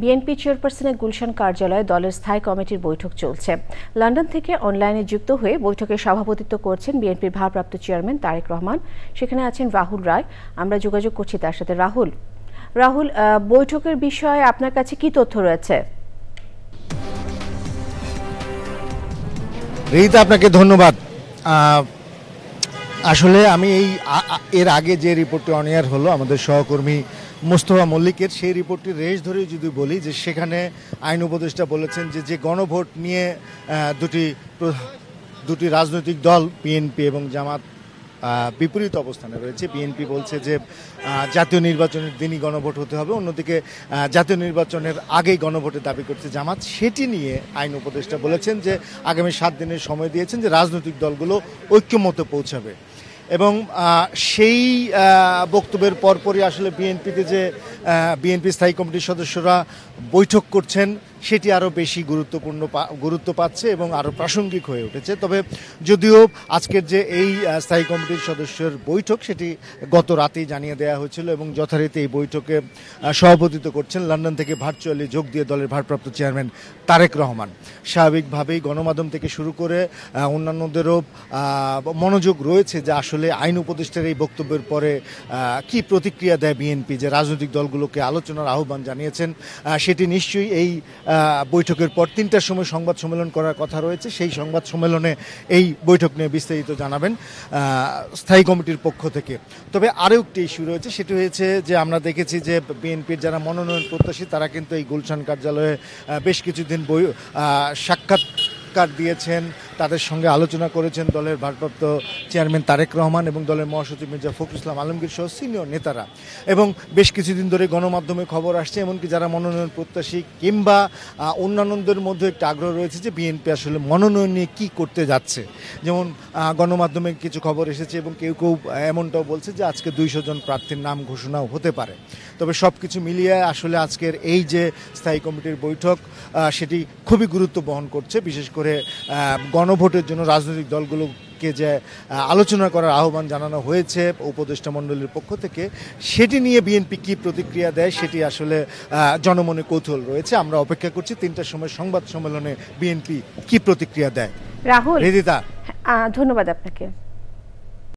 BNP চেয়ারপারসনের গুলশান কার্যালয়ে দলের স্থায়ী কমিটির বৈঠক চলছে। লন্ডন থেকে অনলাইনে যুক্ত হয়ে বৈঠকে সভাপতিত্ব করছেন বিএনপির ভারপ্রাপ্ত চেয়ারম্যান তারেক রহমান। সেখানে আছেন রাহুল রায়। আমরা যোগাযোগ করছি তার সাথে। রাহুল, বৈঠকের বিষয়ে আপনার কাছে কি তথ্য রয়েছে? রিতা, আপনাকে ধন্যবাদ। আসলে আমি এর আগে যে রিপোর্টটি অন এয়ার হলো আমাদের সহকর্মী মোস্তফা মল্লিকের, সেই রিপোর্টটির রেশ ধরেই যদি বলি যে সেখানে আইন উপদেষ্টা বলেছেন যে গণভোট নিয়ে দুটি রাজনৈতিক দল বিএনপি এবং জামাত বিপরীত অবস্থানে রয়েছে। বিএনপি বলছে যে জাতীয় নির্বাচনের দিনই গণভোট হতে হবে, অন্যদিকে জাতীয় নির্বাচনের আগেই গণভোটের দাবি করছে জামাত। সেটি নিয়ে আইন উপদেষ্টা বলেছেন যে আগামী 7 দিনের সময় দিয়েছেন যে রাজনৈতিক দলগুলো ঐক্যমতে পৌঁছাবে। এবং সেই বক্তব্যের পরপরই আসলে বিএনপি স্থায়ী কমিটির সদস্যরা বৈঠক করছেন, সেটি আরও বেশি গুরুত্ব পাচ্ছে এবং আরও প্রাসঙ্গিক হয়ে উঠেছে। তবে যদিও আজকের যে এই স্থায়ী কমিটির সদস্যের বৈঠক সেটি গত রাতেই জানিয়ে দেওয়া হয়েছিল এবং যথারীতি এই বৈঠকে সভাপতিত্ব করছেন লন্ডন থেকে ভার্চুয়ালি যোগ দিয়ে দলের ভারপ্রাপ্ত চেয়ারম্যান তারেক রহমান। স্বাভাবিকভাবেই গণমাধ্যম থেকে শুরু করে অন্যান্যদেরও মনোযোগ রয়েছে যে আসলে আইন উপদেষ্টার এই বক্তব্যের পরে কি প্রতিক্রিয়া দেয় বিএনপি, যে রাজনৈতিক দলগুলোকে আলোচনার আহ্বান জানিয়েছেন। সেটি নিশ্চয়ই এই বৈঠকের পর 3টার সময় সংবাদ সম্মেলন করার কথা রয়েছে। সেই সংবাদ সম্মেলনে এই বৈঠক নিয়ে বিস্তারিত জানাবেন স্থায়ী কমিটির পক্ষ থেকে। তবে আরও একটি ইস্যু রয়েছে, সেটি হয়েছে যে আমরা দেখেছি যে বিএনপির যারা মনোনয়ন প্রত্যাশী তারা কিন্তু এই গুলশান কার্যালয়ে বেশ কিছুদিন সাক্ষাৎকার দিয়েছেন, তাদের সঙ্গে আলোচনা করেছেন দলের ভারপ্রাপ্ত চেয়ারম্যান তারেক রহমান এবং দলের মহাসচিব মির্জা ফখরুল ইসলাম আলমগীর সহ সিনিয়র নেতারা। এবং বেশ কিছুদিন ধরে গণমাধ্যমে খবর আসছে, এমনকি যারা মনোনয়ন প্রত্যাশী কিংবা অন্যান্যদের মধ্যে একটা আগ্রহ রয়েছে যে বিএনপি আসলে মনোনয়ন নিয়ে কী করতে যাচ্ছে। যেমন গণমাধ্যমে কিছু খবর এসেছে এবং কেউ কেউ এমনটাও বলছে যে আজকে 200 জন প্রার্থীর নাম ঘোষণাও হতে পারে। তবে সব কিছু মিলিয়ে আসলে আজকের এই যে স্থায়ী কমিটির বৈঠক সেটি খুবই গুরুত্ব বহন করছে, বিশেষ করে গণভোটের জন্য রাজনৈতিক দলগুলোকে যে আলোচনা করার আহ্বান জানানো হয়েছে উপদেষ্টা মণ্ডলীর পক্ষ থেকে, সেটি নিয়ে বিএনপি কি প্রতিক্রিয়া দেয় সেটি আসলে জনমনে কৌতূহল রয়েছে। আমরা অপেক্ষা করছি 3টার সময় সংবাদ সম্মেলনে বিএনপি কি প্রতিক্রিয়া দেয়। রাহুল, ধন্যবাদ আপনাকে।